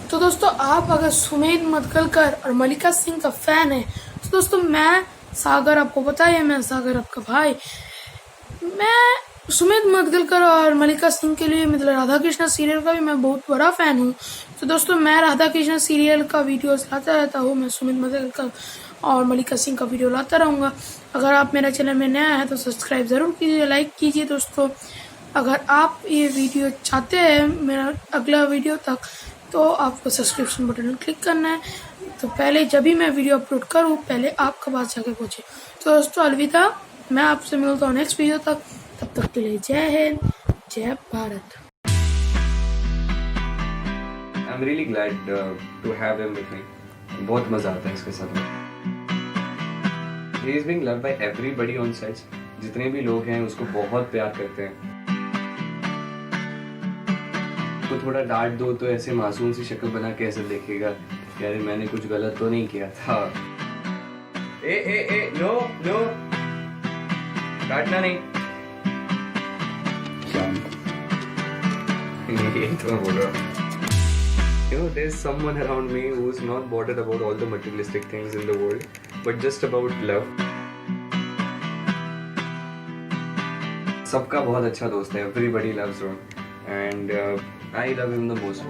तो दोस्तों आप अगर सुमेध मदगलकर और मलिका सिंह का फैन है तो दोस्तों मैं सागर, आपको पता है मैं सागर आपका भाई, मैं सुमेध मदगलकर और मलिका सिंह के लिए मतलब राधा कृष्णा सीरियल का भी मैं बहुत बड़ा फैन हूँ। तो दोस्तों मैं राधा कृष्णा सीरियल का वीडियोस लाता रहता हूँ, मैं सुमेध मदगलकर और मलिका सिंह का वीडियो लाता रहूँगा। अगर आप मेरे चैनल में नया है तो सब्सक्राइब ज़रूर कीजिए, लाइक कीजिए दोस्तों। अगर आप ये वीडियो चाहते हैं मेरा अगला वीडियो तक तो आपको सब्सक्रिप्शन बटन में क्लिक करना है। तो पहले जब भी मैं वीडियो अपलोड करूँ पहले आपके पास जाके पहुँचे। तो दोस्तों अलविदा, मैं आपसे मिलता हूँ नेक्स्ट वीडियो तक। तब तक के लिए जय हिंद, जय Bharat. I'm really glad to have him with me. बहुत मजा आता है इसके साथ में। He is being loved by everybody on sets. जितने भी लोग हैं उसको बहुत प्यार करते हैं। तो थोड़ा डांट दो तो ऐसे मासूम सी शक्ल बना के ऐसे देखेगा यार मैंने कुछ गलत तो नहीं किया था। ए नो नो डांटना नहीं। यही तो मैं बोल रहा हूँ। You know, there's someone around me who's not bothered about all the materialistic things in the world, but just about love. सबका बहुत अच्छा दोस्त है. Everybody loves Ron, and I love him the most.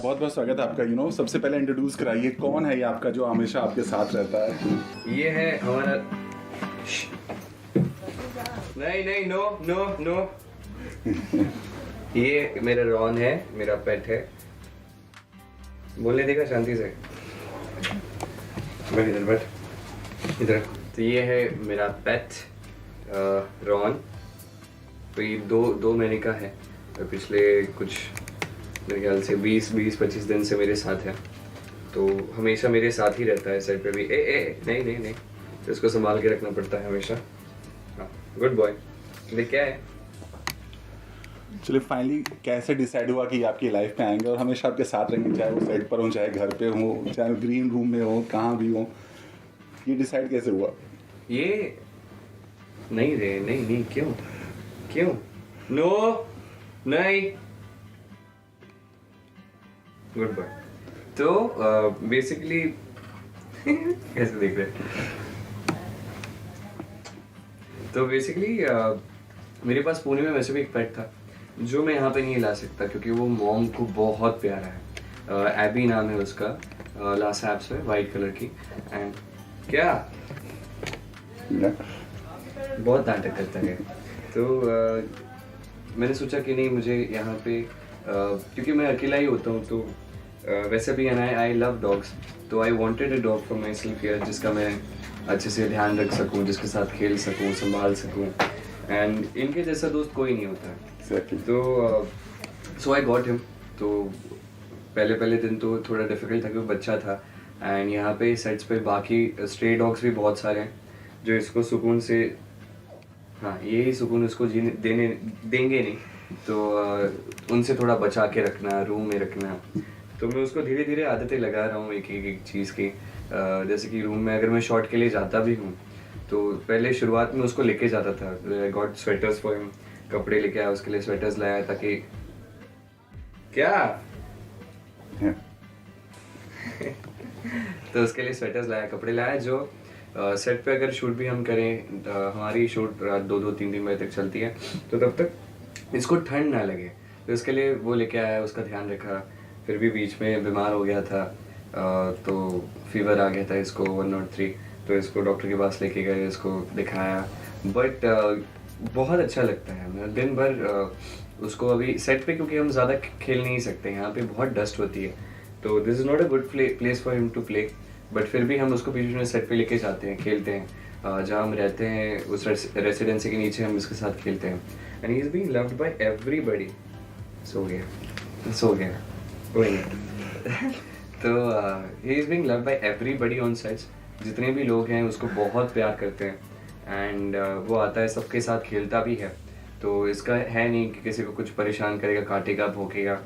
बहुत बहुत स्वागत है आपका। सबसे पहले इंट्रोड्यूस कराइए, कौन है ये आपका जो हमेशा आपके साथ रहता है? ये है हमारा नहीं नो नो नो ये मेरा रॉन है, मेरा पेट है। बोलने देगा शांति से। बैठ इधर। तो ये है मेरा पेट रॉन। तो ये दो महीने का है और पिछले कुछ मेरे ख्याल से 20-25 दिन से मेरे साथ है। तो हमेशा मेरे साथ ही रहता है सेट पे भी। नहीं तो इसको संभाल के रखना पड़ता है हमेशा। Good boy. देख क्या है। चलिए फाइनली कैसे डिसाइड हुआ कि आपकी लाइफ में आएंगे और हमेशा आपके साथ रहेंगे, चाहे वो सेट पर हो, चाहे घर पे हो, चाहे ग्रीन रूम में हो, कहाँ भी हो? ये डिसाइड कैसे हुआ? ये नहीं क्यों नो नहीं गुड बॉय। तो बेसिकली कैसे देख रहे हैं? तो बेसिकली मेरे पास पुणे में वैसे भी एक पेट था जो मैं यहाँ पे नहीं ला सकता क्योंकि वो मॉम को बहुत प्यारा है। एबी नाम है उसका, लास्ट एप्स है वाइट कलर की। एंड क्या बहुत नाटक करता है। तो मैंने सोचा कि नहीं मुझे यहाँ पे क्योंकि मैं अकेला ही होता हूँ तो वैसे भी आई लव डॉग्स। तो I wanted a dog for my self यार, जिसका मैं अच्छे से ध्यान रख सकूँ, जिसके साथ खेल सकूँ, संभाल सकूँ। एंड इनके जैसा दोस्त कोई नहीं होता है। तो सो आई गॉट हिम। तो पहले दिन तो थोड़ा डिफिकल्ट था क्योंकि बच्चा था। एंड यहाँ पे सेट्स पे बाकी स्ट्रे डॉग्स भी बहुत सारे हैं जो इसको सुकून से, हाँ यही सुकून उसको जीने देंगे नहीं। तो उनसे थोड़ा बचा के रखना, रूम में रखना। तो मैं उसको धीरे धीरे आदतें लगा रहा हूँ एक चीज़ की। जैसे कि रूम में अगर मैं शॉट के लिए जाता भी हूँ तो पहले शुरुआत में उसको लेके जाता था। गॉट स्वेटर्स फॉर हिम, कपड़े लेके आया उसके लिए, स्वेटर्स लाया ताकि क्या तो उसके लिए स्वेटर्स लाया, कपड़े लाया जो सेट पे अगर शूट भी हम करें, हमारी शूट रात 2-3 बजे तक चलती है तो तब तक इसको ठंड ना लगे। तो इसके लिए वो लेके आया, उसका ध्यान रखा। फिर भी बीच में बीमार हो गया था तो फीवर आ गया था इसको 103। तो इसको डॉक्टर के पास लेके गए, इसको दिखाया। बट बहुत अच्छा लगता है दिन भर उसको अभी सेट पे, क्योंकि हम ज़्यादा खेल नहीं सकते, यहाँ पे बहुत डस्ट होती है। तो this is not a good place for him to play. But फिर भी हम उसको बीच में सेट पे लेके जाते हैं, खेलते हैं। जहाँ हम रहते हैं उस रेसिडेंसी के नीचे हम इसके साथ खेलते हैं। And he is being loved by everybody. So गया तो he is being loved by everybody on sets. जितने भी लोग हैं उसको बहुत प्यार करते हैं। एंड वो आता है सबके साथ, खेलता भी है। तो इसका है नहीं कि किसी को कुछ परेशान करेगा, काटेगा, भौंकेगा।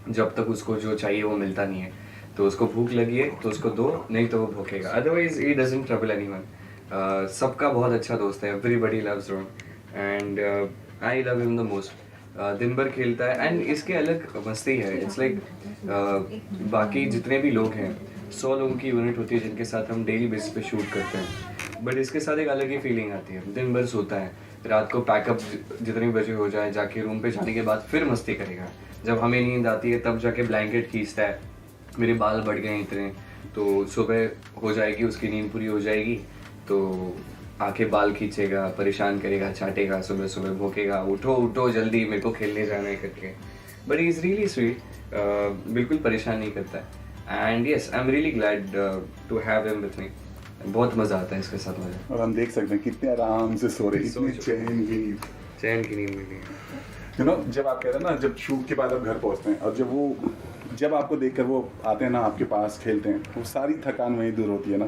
जब तक उसको जो चाहिए वो मिलता नहीं है। तो उसको भूख लगी है तो उसको दो, नहीं तो वो भौंकेगा। Otherwise he doesn't trouble anyone. सबका बहुत अच्छा दोस्त है। Everybody loves Ron and I love him the most. दिन भर खेलता है एंड इसके अलग मस्ती है. इट्स लाइक बाकी जितने भी लोग हैं 100 लोगों की यूनिट होती है जिनके साथ हम डेली बेसिस पे शूट करते हैं, बट इसके साथ एक अलग ही फीलिंग आती है. दिन भर सोता है, रात को पैकअप जितने बजे हो जाए जाके रूम पे जाने के बाद फिर मस्ती करेगा. जब हमें नींद आती है तब जाके ब्लैंकेट खींचता है. मेरे बाल बढ़ गए इतने, तो सुबह हो जाएगी उसकी नींद पूरी हो जाएगी तो आके बाल खींचेगा, परेशान करेगा, चाटेगा, सुबह सुबह भोंकेगा, उठो उठो जल्दी मेरे को खेलने जाना है करके. But he is really sweet, बिल्कुल परेशान नहीं करता है. And yes, I am really glad to have him with me. बहुत मज़ा आता है इसके साथ मुझे. और हम देख सकते हैं कितने आराम से सो रहे हैं, इतने चैन की नींद मिली. यू नो, जब आप कहते हैं ना, जब शूट के बाद आप घर पहुंचते हैं और जब आपको देखकर वो आते हैं ना आपके पास खेलते हैं, वो सारी थकान वहीं दूर होती है ना,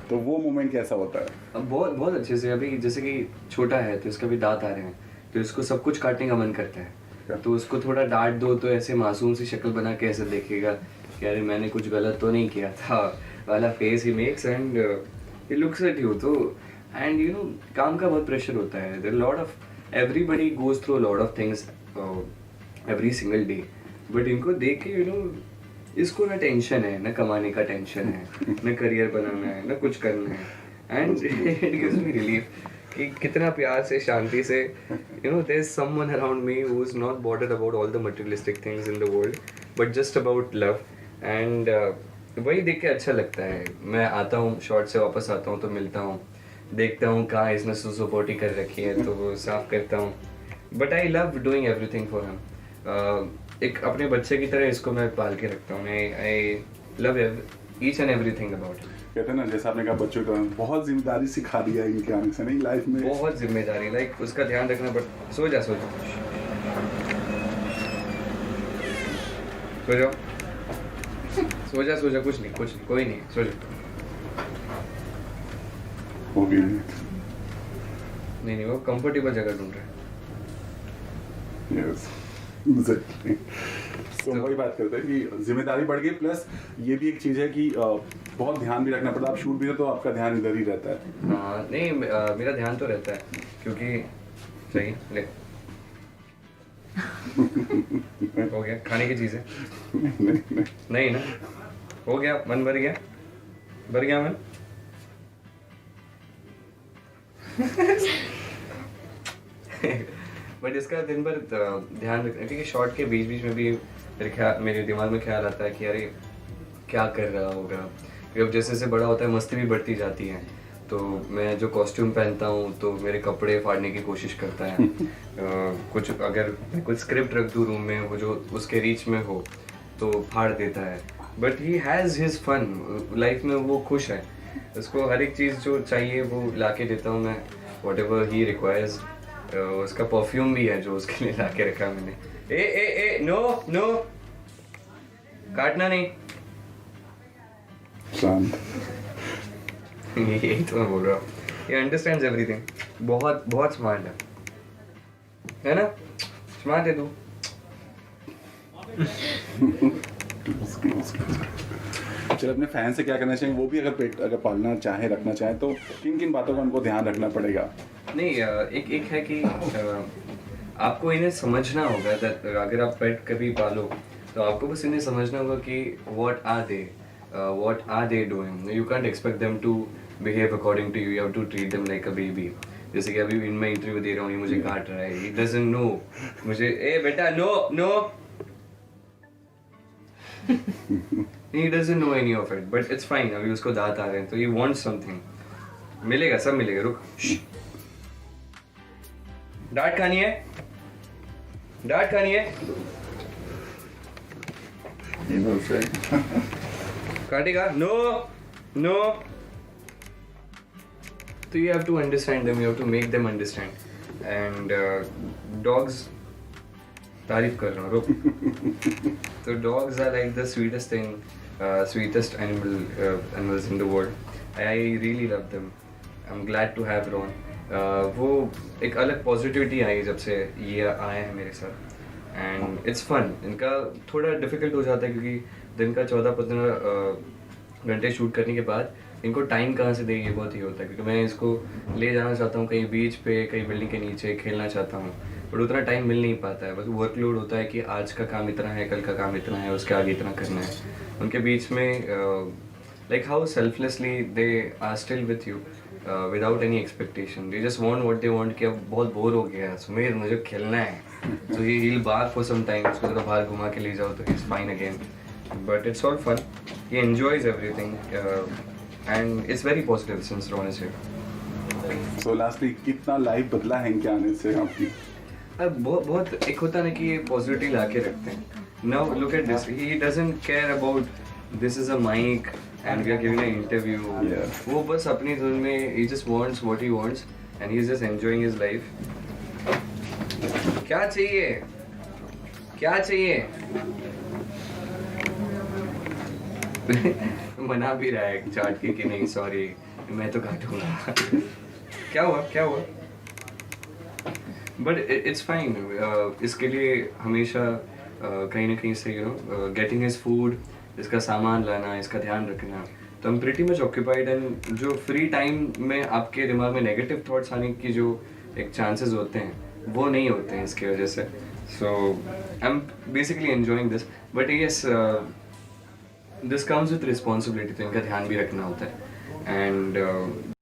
तो वो मोमेंट कैसा होता है? अब बहुत अच्छे से. अभी जैसे कि छोटा है तो इसका भी दांत आ रहे हैं, तो इसको सब कुछ काटने का मन करता है. तो उसको थोड़ा डांट दो तो ऐसे मासूम सी शक्ल बना के ऐसे देखेगा कि अरे मैंने कुछ गलत तो नहीं किया था वाला face he makes and he looks at you. तो एंड यू नो, काम का बहुत प्रेशर होता है. There lot of everybody goes through lot of things every single day, but इनको देख के यू नो, इसको ना टेंशन है, ना कमाने का टेंशन है, ना करियर बनाना है, ना कुछ करना है. And it gives me relief कि कितना प्यार से, शांति से, you know, there is someone around me who is not bothered about all the materialistic things in the world, but just about love. And वही देख के अच्छा लगता है. मैं आता हूँ शॉर्ट से वापस आता हूँ तो मिलता हूँ, देखता हूँ कहाँ इसने सुसुपोटी कर रखी है तो वो साफ करता हूँ. But I love doing everything for him. एक अपने बच्चे की तरह इसको मैं पाल के रखता हूँ. I love each and everything about it. कहते हैं ना, जैसे आपने कहा बच्चों को बहुत जिम्मेदारी सिखा दिया इनके आने से नहीं लाइफ में. बहुत जिम्मेदारी, लाइक उसका ध्यान रखना. बट सो जाओ सो जाओ कुछ नहीं कोई नहीं, सो जाओ. हो गई. नहीं वो कंफर्टेबल जगह ढूंढ रहा है. Yes, exactly. तो वही बात करते हैं कि जिम्मेदारी बढ़ गई, प्लस ये भी एक चीज़ है कि बहुत ध्यान भी रखना पड़ता है. आप शूट भी हो तो आपका ध्यान इधर ही रहता है. हाँ नहीं, मेरा ध्यान तो रहता है क्योंकि सही ले हो गया खाने की चीज़ है. नहीं ना, हो गया, मन भर गया मन. बट इसका दिन भर ध्यान रखना, क्योंकि शॉर्ट के बीच में भी मेरे दिमाग में ख्याल आता है कि अरे क्या कर रहा होगा. अब जैसे जैसे बड़ा होता है मस्ती भी बढ़ती जाती है. तो मैं जो कॉस्ट्यूम पहनता हूँ तो मेरे कपड़े फाड़ने की कोशिश करता है. कुछ अगर कुछ स्क्रिप्ट रख दूँ रूम में, वो जो उसके रीच में हो तो फाड़ देता है. But he has his fun. Life में वो खुश है, उसको हर एक चीज़ जो चाहिए वो ला के देता हूँ मैं, वॉट एवर ही रिक्वायर्स. उसका परफ्यूम भी है जो उसके लिए ला के रखा मैंने. ए नो काटना नहीं. शांत. यही तो मैं बोल रहा हूँ. ये अंडरस्टैंड्स एवरीथिंग. बहुत स्मार्ट है ना? स्मार्ट है तू. चलो, अपने फैन से क्या करना चाहिए, वो भी अगर पेट अगर पालना चाहे, रखना चाहे, तो किन किन बातों का उनको ध्यान रखना पड़ेगा? नहीं, एक है कि आपको इन्हें समझना होगा. अगर आप पेट कभी पालो तो आपको बस इन्हें समझना होगा कि what are they doing. You can't expect them to behave according to you. You have to treat them like a baby. जैसे कि अभी मैं इंटरव्यू दे रहा हूँ, ये मुझे काट रहा है. He doesn't know. मुझे ए बेटा no He doesn't know any of it, but it's fine. अभी उसको दांत आ रहे हैं तो he wants something. मिलेगा, सब मिलेगा. रुक. डांट खानी है. काटेगा. नो. तो you have to understand them. You have to make them understand. And dogs, तारीफ कर रहा हूँ. रुक. तो dogs are like the sweetest animals in the world. I really love them. I'm glad to have Ron. वो एक अलग positivity आई जब से ये आए हैं मेरे साथ. And it's fun. इनका थोड़ा डिफिकल्ट हो जाता है क्योंकि दिन का 14-15 घंटे शूट करने के बाद इनको टाइम कहाँ से दे, ये बहुत ही होता है. क्योंकि मैं इसको ले जाना चाहता हूँ कहीं बीच पे, कहीं बिल्डिंग के नीचे खेलना चाहता हूँ, बट उतना टाइम मिल नहीं पाता है, बस वर्कलोड होता है कि आज का काम इतना है, कल का काम इतना है, उसके आगे इतना करना है। उनके बीच में like how selflessly they are still with you without any expectation, they just want what they want कि अब बहुत बोर हो गया है सुमेर, मुझे खेलना है, तो he will bark for some time, उसको थोड़ा बाहर घुमा के ले जाओ तो he is fine again, but it's all fun, he enjoys everything and it's very positive since Rohan is here. So lastly कितना लाइफ बदला है इनके आने से आपकी? अब बहुत एक होता है ना कि ये पॉजिटिविटी ला के रखते हैं। Now look at this, he doesn't care about this is a mic and we are giving an interview, वो बस अपनी धुन में, he just wants what he wants and he is just enjoying his life. क्या चाहिए, क्या चाहिए? मना भी रहा है चाट के कि नहीं सॉरी मैं तो काटूंगा। क्या हुआ, क्या हुआ? बट इट्स फाइन, इसके लिए हमेशा कहीं ना कहीं से गेटिंग हिज फूड, इसका सामान लाना, इसका ध्यान रखना, तो हम प्रिटी मच ऑक्यूपाइड एंड जो फ्री टाइम में आपके दिमाग में नेगेटिव थॉट्स आने की जो एक चांसेस होते हैं वो नहीं होते हैं इसकी वजह से। So I am basically enjoying this, but yes this comes with responsibility, तो इनका ध्यान भी रखना होता है एंड